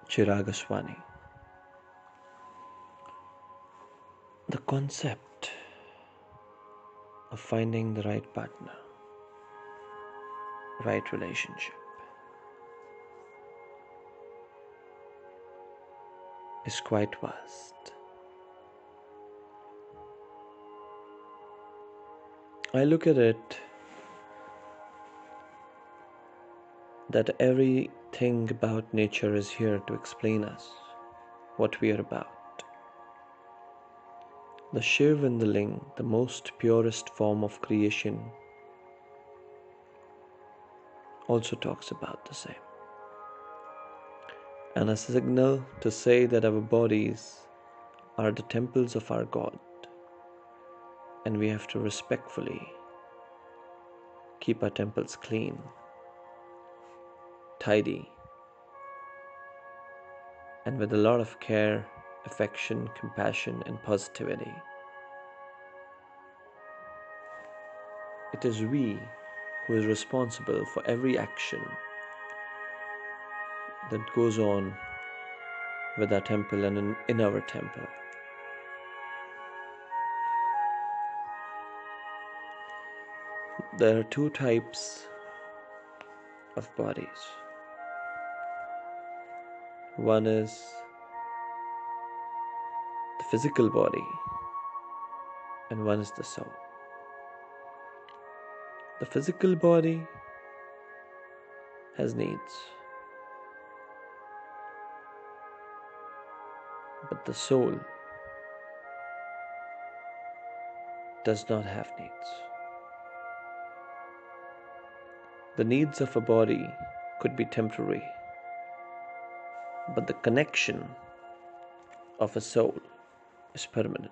Chirag Aswani. The concept of finding the right partner, right relationship, is quite vast. I look at it that everything about nature is here to explain us what we are about. The Shiv and the Ling, the most purest form of creation, also talks about the same. And a signal to say that our bodies are the temples of our God, and we have to respectfully keep our temples clean, tidy, and with a lot of care, affection, compassion, and positivity. It is we who is responsible for every action that goes on with our temple and in our temple. There are two types of bodies. One is the physical body, and one is the soul. The physical body has needs, but the soul does not have needs. The needs of a body could be temporary, but the connection of a soul is permanent.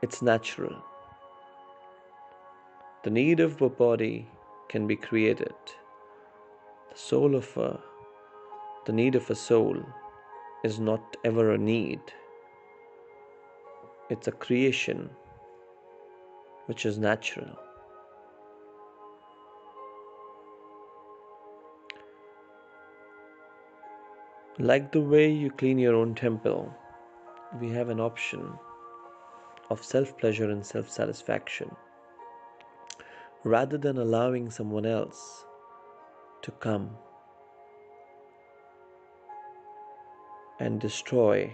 It's natural. The need of a body can be created. The need of a soul is not ever a need. It's a creation which is natural. Like the way you clean your own temple, we have an option of self-pleasure and self-satisfaction. Rather than allowing someone else to come and destroy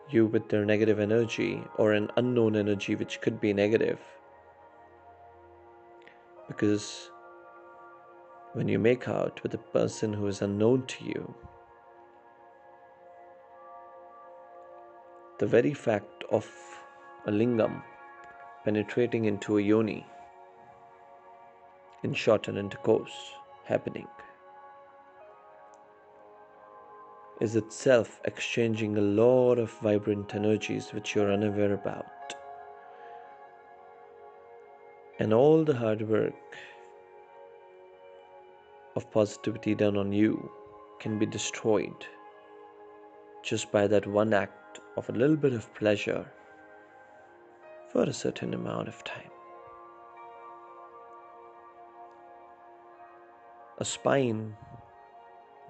you with their negative energy or an unknown energy which could be negative. Because when you make out with a person who is unknown to you, the very fact of a lingam penetrating into a yoni, in short an intercourse happening, is itself exchanging a lot of vibrant energies which you're unaware about. And all the hard work of positivity done on you can be destroyed just by that one act of a little bit of pleasure for a certain amount of time. A spine,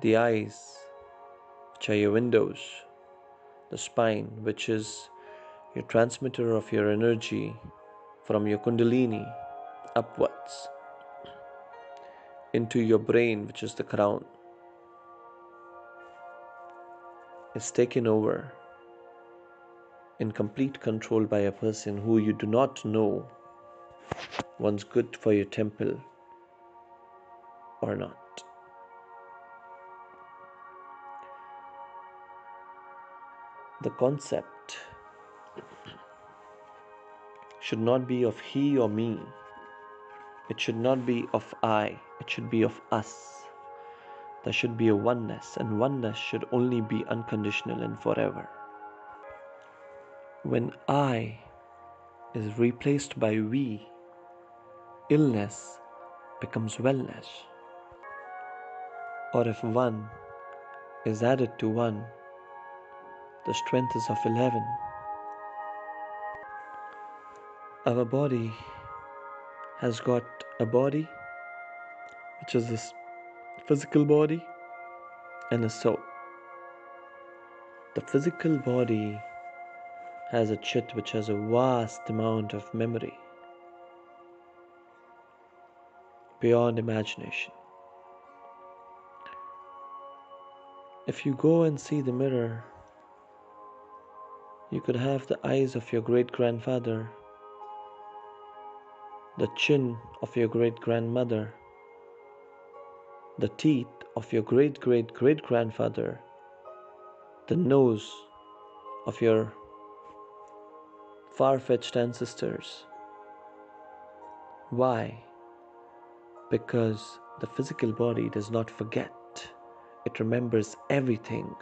the eyes, which are your windows, the spine, which is your transmitter of your energy from your kundalini upwards into your brain, which is the crown, is taken over in complete control by a person who you do not know wants good for your temple or not. The concept should not be of he or me. It should not be of I. It should be of us. There should be a oneness, and oneness should only be unconditional and forever. When I is replaced by we, illness becomes wellness. Or if one is added to one, the strength is of 11. Our body has got a body, which is this physical body, and a soul. The physical body has a chit which has a vast amount of memory beyond imagination. If you go and see the mirror, you could have the eyes of your great grandfather, the chin of your great grandmother, the teeth of your great great great grandfather, the nose of your far fetched ancestors. Why? Because the physical body does not forget, it remembers everything.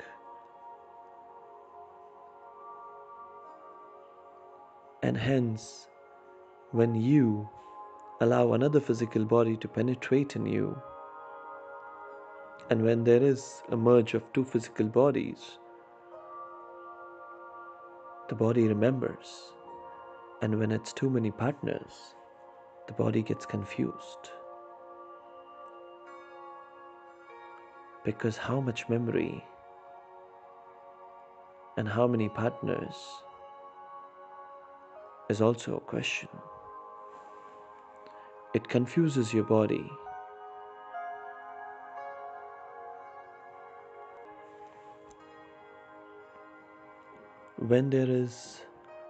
And hence, when you allow another physical body to penetrate in you, and when there is a merge of two physical bodies, the body remembers. And when it's too many partners, the body gets confused. Because how much memory and how many partners is also a question. It confuses your body. When there is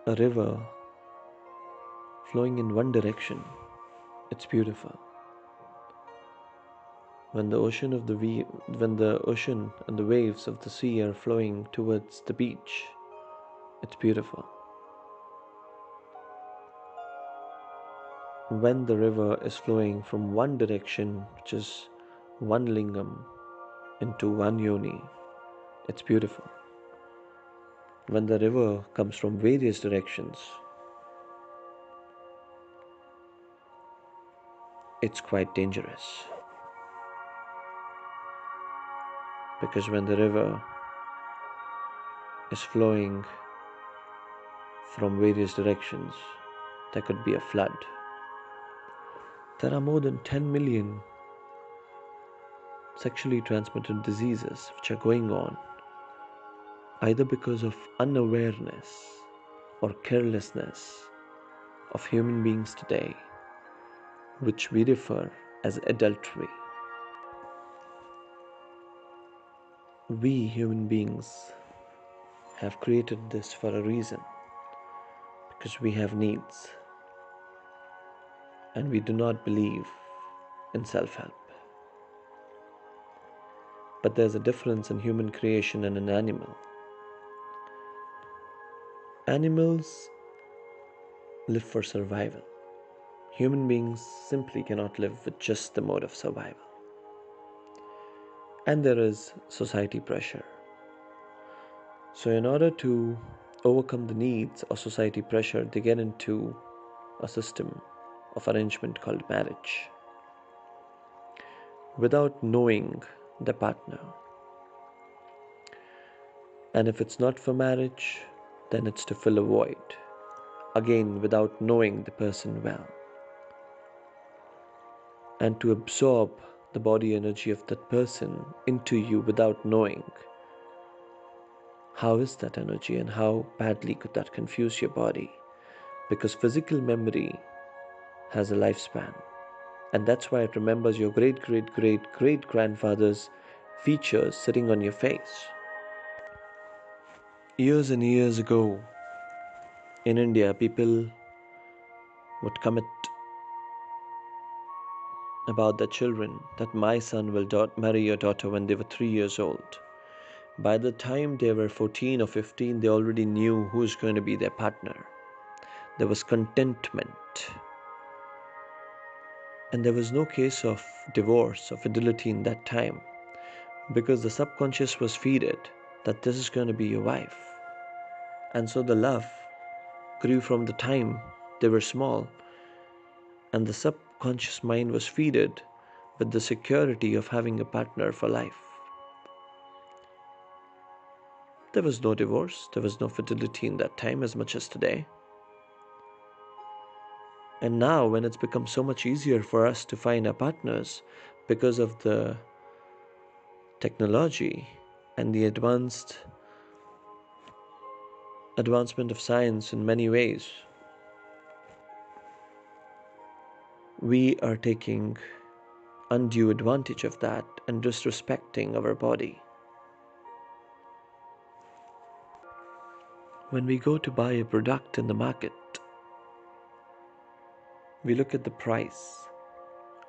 a river flowing in one direction, it's beautiful. When the ocean and the waves of the sea are flowing towards the beach, it's beautiful. When the river is flowing from one direction, which is one lingam, into one yoni, it's beautiful. When the river comes from various directions, it's quite dangerous. Because when the river is flowing from various directions, there could be a flood. There are more than 10 million sexually transmitted diseases which are going on, either because of unawareness or carelessness of human beings today, which we refer as adultery. We human beings have created this for a reason, because we have needs and we do not believe in self-help. But there's a difference in human creation and an animal. Animals live for survival. Human beings simply cannot live with just the mode of survival. And there is society pressure. So in order to overcome the needs of society pressure, they get into a system of arrangement called marriage, without knowing the partner. And if it's not for marriage, then it's to fill a void, again without knowing the person well, and to absorb the body energy of that person into you without knowing how is that energy and how badly could that confuse your body. Because physical memory has a lifespan, and that's why it remembers your great great great great grandfather's features sitting on your face. Years and years ago in India, people would commit about their children that my son will marry your daughter when they were 3 years old. By the time they were 14 or 15, they already knew who's going to be their partner. There was contentment. And there was no case of divorce or fidelity in that time, because the subconscious was fed that this is going to be your wife. And so the love grew from the time they were small, and the subconscious mind was fed with the security of having a partner for life. There was no divorce, there was no fidelity in that time as much as today. And now, when it's become so much easier for us to find our partners because of the technology and the advancement of science in many ways, we are taking undue advantage of that and disrespecting our body. When we go to buy a product in the market, we look at the price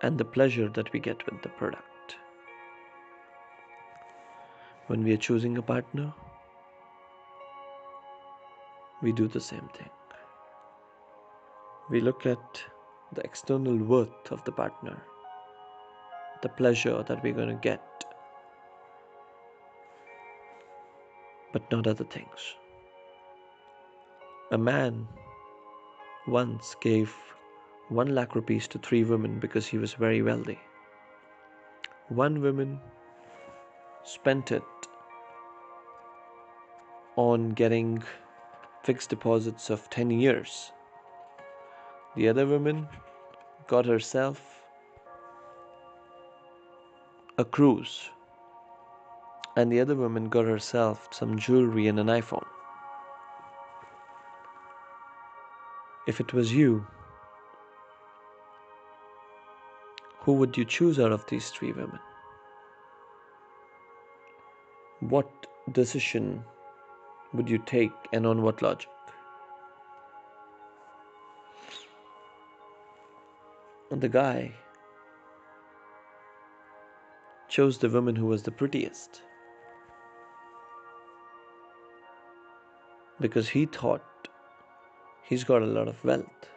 and the pleasure that we get with the product. When we are choosing a partner, we do the same thing. We look at the external worth of the partner, the pleasure that we're going to get, but not other things. A man once gave 1 lakh rupees to 3 women because he was very wealthy. One woman spent it on getting fixed deposits of 10 years. The other woman got herself a cruise, and the other woman got herself some jewelry and an iPhone. If it was you, who would you choose out of these 3 women? What decision would you take, and on what logic? And the guy chose the woman who was the prettiest because he thought he's got a lot of wealth.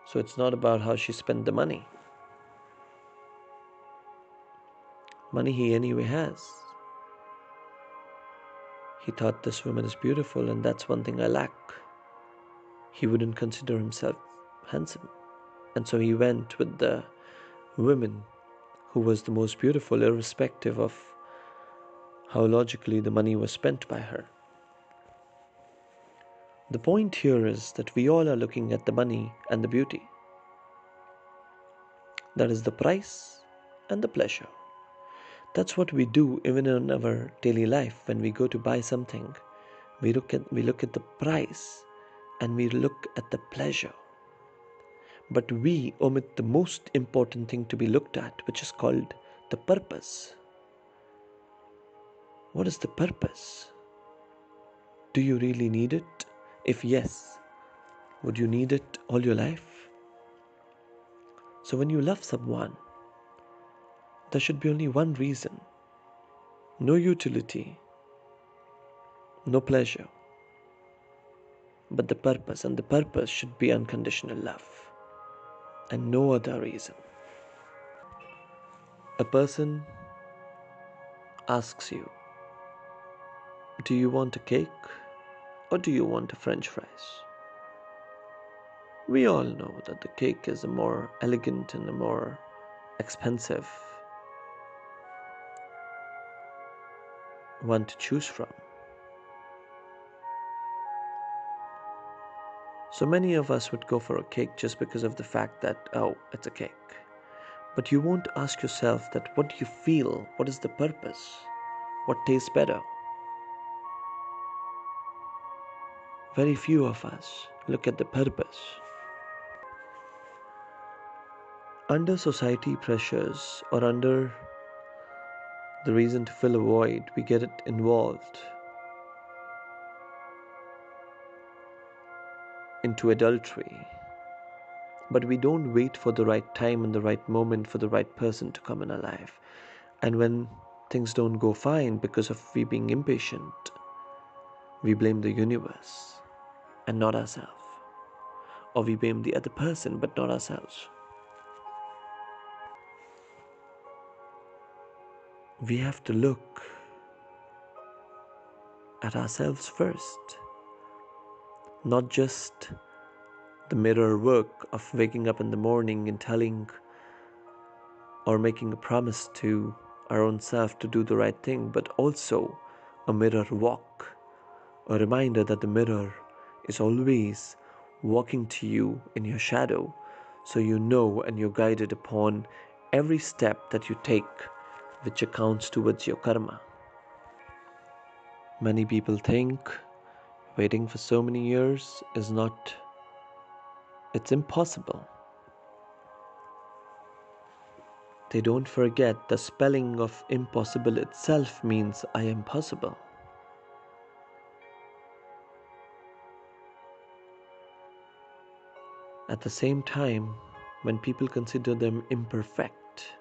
So it's not about how she spent the money. Money he anyway has. He thought this woman is beautiful and that's one thing I lack. He wouldn't consider himself handsome. And so he went with the woman who was the most beautiful, irrespective of how logically the money was spent by her. The point here is that we all are looking at the money and the beauty. That is the price and the pleasure. That's what we do even in our daily life. When we go to buy something, we look at the price and we look at the pleasure. But we omit the most important thing to be looked at, which is called the purpose. What is the purpose? Do you really need it? If yes, would you need it all your life? So when you love someone, there should be only one reason. No utility, no pleasure, but the purpose. And the purpose should be unconditional love and no other reason. A person asks you, do you want a cake or do you want a French fries? We all know that the cake is a more elegant and a more expensive one to choose from. So many of us would go for a cake just because of the fact that, oh, it's a cake. But you won't ask yourself that what do you feel? What is the purpose? What tastes better? Very few of us look at the purpose. Under society pressures or under the reason to fill a void, we get it involved into adultery. But we don't wait for the right time and the right moment for the right person to come in our life. And when things don't go fine because of we being impatient, we blame the universe and not ourselves. Or we blame the other person but not ourselves. We have to look at ourselves first. Not just the mirror work of waking up in the morning and telling or making a promise to our own self to do the right thing, but also a mirror walk, a reminder that the mirror is always walking to you in your shadow, so you know and you're guided upon every step that you take which accounts towards your karma. Many people think waiting for so many years is not, it's impossible. They don't forget the spelling of impossible itself means I am possible. At the same time, when people consider them imperfect,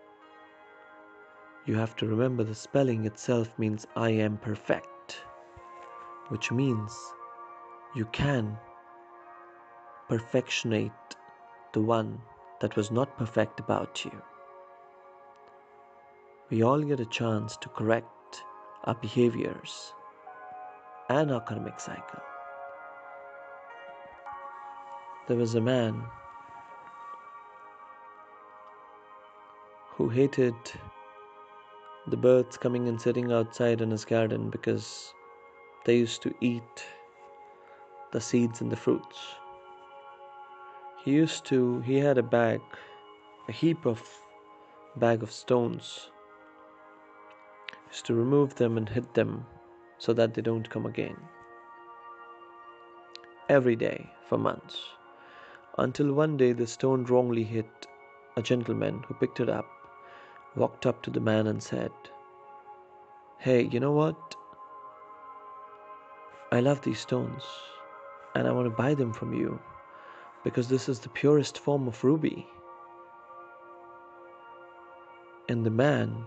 you have to remember the spelling itself means I am perfect, which means you can perfectionate the one that was not perfect about you. We all get a chance to correct our behaviors and our karmic cycle. There was a man who hated the birds coming and sitting outside in his garden because they used to eat the seeds and the fruits. He had a bag, a heap of bag of stones. He used to remove them and hit them so that they don't come again. Every day for months. Until one day the stone wrongly hit a gentleman who picked it up, walked up to the man and said, "Hey, you know what? I love these stones and I want to buy them from you because this is the purest form of ruby." And the man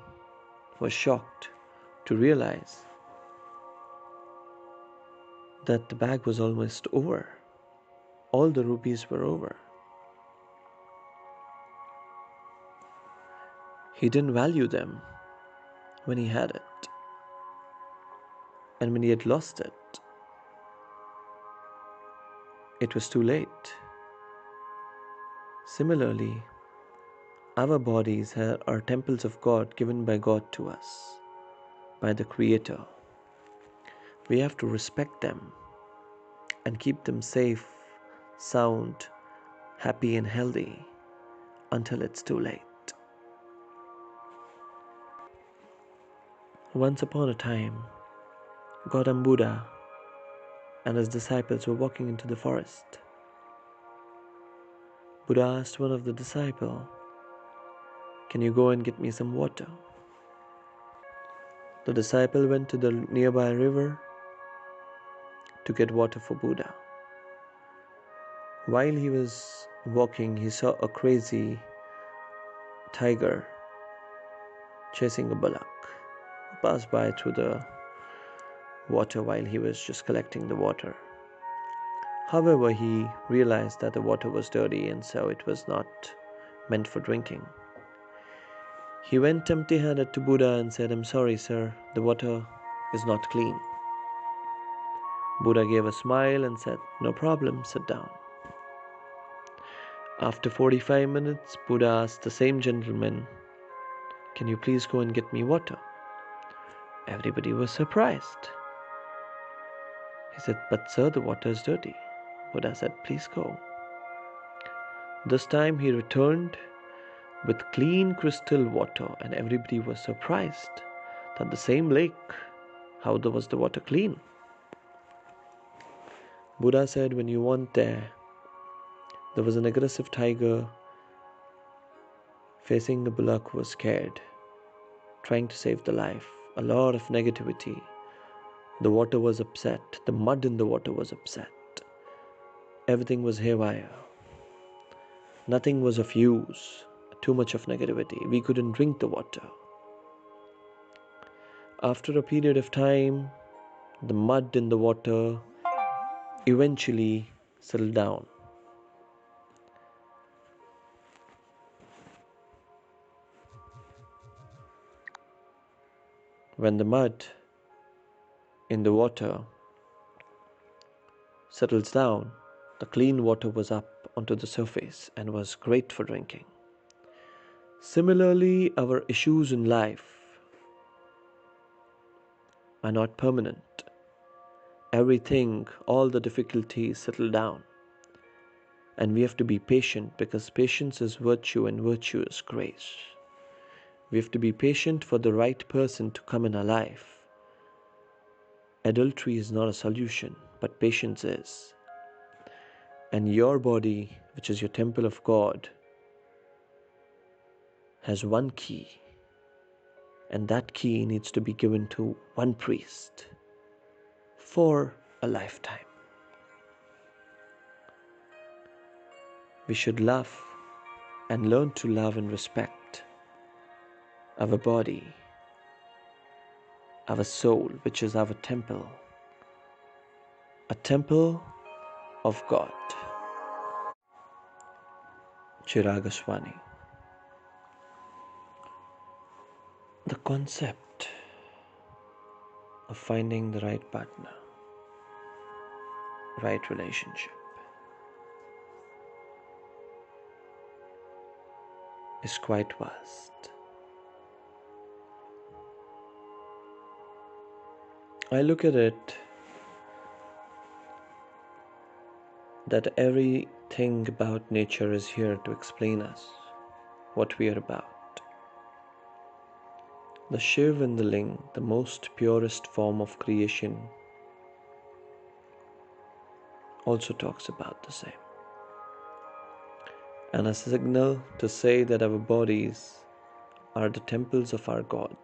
was shocked to realize that the bag was almost over. All the rubies were over. He didn't value them when he had it. And when he had lost it, it was too late. Similarly, our bodies are temples of God given by God to us, by the Creator. We have to respect them and keep them safe, sound, happy and healthy until it's too late. Once upon a time, Gautam Buddha and his disciples were walking into the forest. Buddha asked one of the disciples, "Can you go and get me some water?" The disciple went to the nearby river to get water for Buddha. While he was walking, he saw a crazy tiger chasing a bullock who passed by through the water while he was just collecting the water. However, he realized that the water was dirty and so it was not meant for drinking. He went empty-handed to Buddha and said, "I'm sorry, sir, the water is not clean." Buddha gave a smile and said, "No problem, sit down." After 45 minutes, Buddha asked the same gentleman, "Can you please go and get me water?" Everybody was surprised. He said, "But sir, the water is dirty." Buddha said, "Please go." This time he returned with clean crystal water and everybody was surprised that the same lake, how was the water clean? Buddha said, when you went there was an aggressive tiger facing the bullock who was scared, trying to save the life. A lot of negativity. The water was upset. The mud in the water was upset. Everything was haywire. Nothing was of use. Too much of negativity. We couldn't drink the water. After a period of time, the mud in the water eventually settled down. When the mud in the water settles down, the clean water was up onto the surface and was great for drinking. Similarly, our issues in life are not permanent. Everything, all the difficulties settle down. And we have to be patient because patience is virtue and virtue is grace. We have to be patient for the right person to come in our life. Adultery is not a solution, but patience is. And your body, which is your temple of God, has one key, and that key needs to be given to one priest for a lifetime. We should love and learn to love and respect our body, our soul, which is our temple, a temple of God. Chirag Aswani. The concept of finding the right partner, right relationship, is quite vast. I look at it that everything about nature is here to explain us what we are about. The Shiv and the Ling, the most purest form of creation, also talks about the same. And a signal to say that our bodies are the temples of our God.